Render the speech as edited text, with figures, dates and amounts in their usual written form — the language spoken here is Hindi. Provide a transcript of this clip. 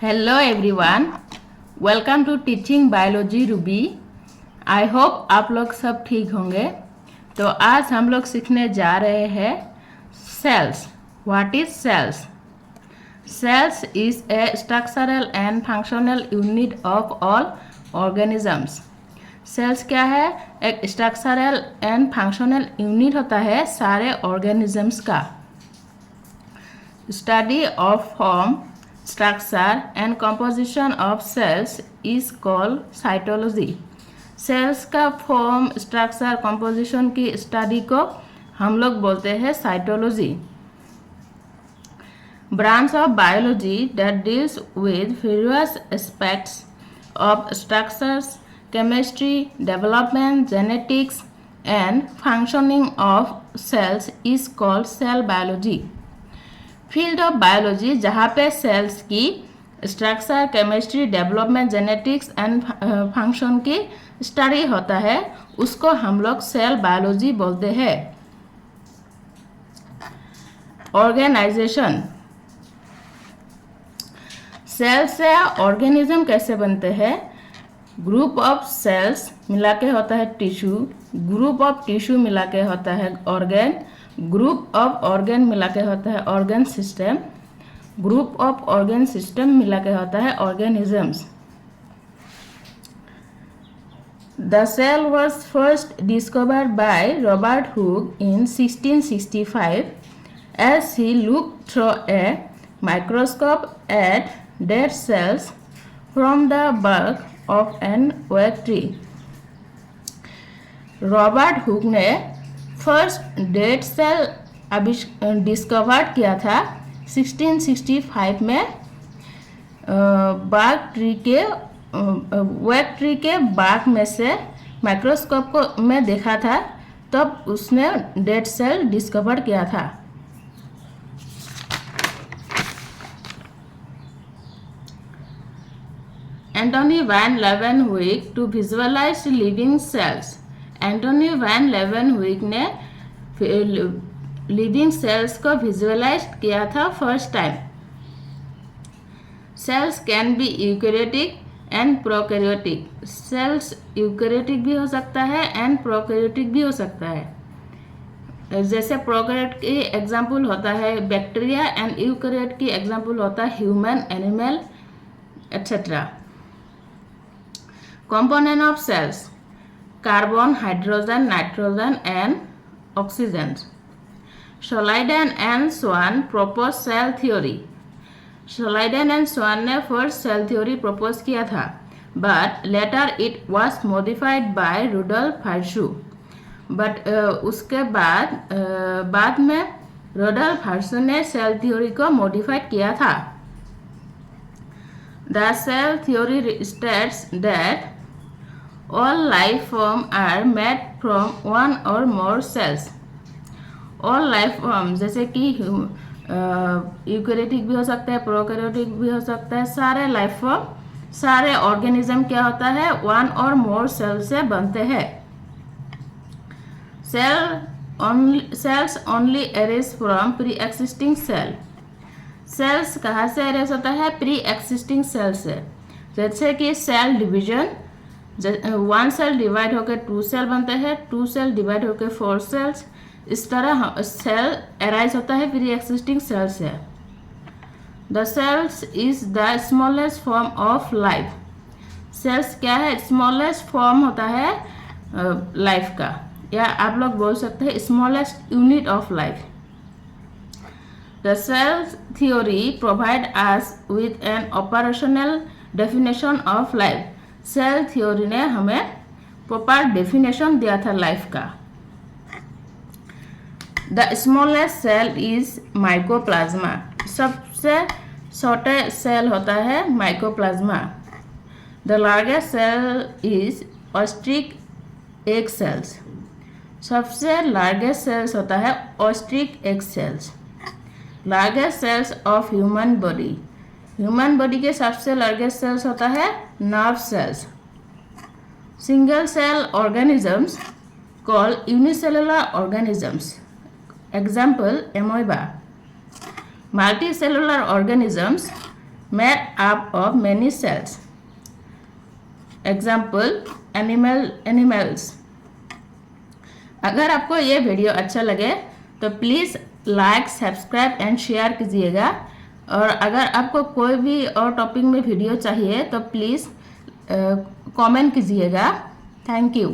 Hello everyone, welcome to teaching biology Ruby. I hope आप लोग सब ठीक होंगे। तो आज हम लोग सीखने जा रहे हैं cells. What is cells? Cells is a structural and functional unit of all organisms. Cells क्या है? एक स्ट्रक्चरल एंड फंक्शनल यूनिट होता है सारे ऑर्गेनिजम्स का। Study of form, structure and composition of cells is called cytology. Cells का फॉर्म, स्ट्रक्चर, कंपोजिशन की स्टडी को हम लोग बोलते हैं cytology. Branch of biology that deals with various aspects of structures, chemistry, development, genetics and functioning of cells is called cell biology. Field of biology जहाँ पे सेल्स की structure, chemistry, development, genetics and function की स्टडी होता है, उसको हम लोग सेल बायोलॉजी बोलते हैं। ऑर्गेनाइजेशन, सेल से ऑर्गेनिज्म कैसे बनते हैं? ग्रुप ऑफ सेल्स मिला के होता है टिश्यू, ग्रुप ऑफ टिश्यू मिला के होता है ऑर्गेन, ग्रुप ऑफ ऑर्गेन मिला के होता है organ system, group of organ system मिला के होता है organisms. The cell was first discovered by Robert Hooke in 1665 as he looked through a microscope at dead cells from the bark of an oak tree. Robert Hooke ने फर्स्ट डेड सेल डिस्कवर्ड किया था 1665 में। बाग ट्री के वेक ट्री के बाग में से माइक्रोस्कोप को में देखा था, तब उसने डेड सेल डिस्कवर किया था। Antonie van Leeuwenhoek to visualise living cells. Antonie van Leeuwenhoek ने लिविंग सेल्स को विजुअलाइज किया था first time. Cells can be eukaryotic and prokaryotic. Cells eukaryotic भी हो सकता है एंड प्रोकैरियोटिक भी हो सकता है। जैसे प्रोकैरियोट की एग्जांपल होता है बैक्टीरिया एंड यूकैरियोट की एग्जांपल होता है human, animal etcetera. Component of cells: carbon, hydrogen, nitrogen and oxygen. Schleiden and Swan proposed cell theory. Schleiden and Swan ने first cell theory propose किया था, but later it was modified by Rudolf Virchow. But उसके बाद में Rudolf Virchow ने cell theory को modify किया था। The cell theory states that all life forms are made from one or more cells. all life forms जैसे कि यूकैरियोटिक भी हो सकता है, प्रोकैरियोटिक भी हो सकता है, सारे लाइफ फॉर्म, सारे ऑर्गेनिज्म क्या होता है? वन और मोर सेल से बनते हैं। Cells only arise from pre existing cell. Cells कहाँ से एरेज होता है? प्री एक्सिस्टिंग सेल से। जैसे कि cell division, one cell divide होकर टू सेल बनते हैं, टू सेल डिवाइड होकर फोर सेल्स। इस तरह सेल अराइज होता है प्री एक्सिस्टिंग सेल से। The cells is the smallest form of life. Cells क्या है? स्मॉलेस्ट फॉर्म होता है लाइफ का, या आप लोग बोल सकते हैं smallest unit of life. The cell theory provide us with an operational definition of life. Cell theory ने हमें प्रॉपर डेफिनेशन दिया था लाइफ का। The smallest cell is mycoplasma. सबसे छोटे सेल होता है mycoplasma. The largest cell is ostrich egg cells. सबसे लार्जेस्ट सेल्स होता है ostrich egg cells. Largest cells of human body. Human body के सबसे लार्जेस्ट सेल्स होता है nerve sales. Single cell organisms called unicellular organisms. Example amoeba. Multicellular organisms made up of many cells. Example animals. अगर आपको ये वीडियो अच्छा लगे तो please like, subscribe and share कीजिएगा। और अगर आपको कोई भी और टॉपिक में वीडियो चाहिए तो प्लीज़ कमेंट कीजिएगा। Thank you.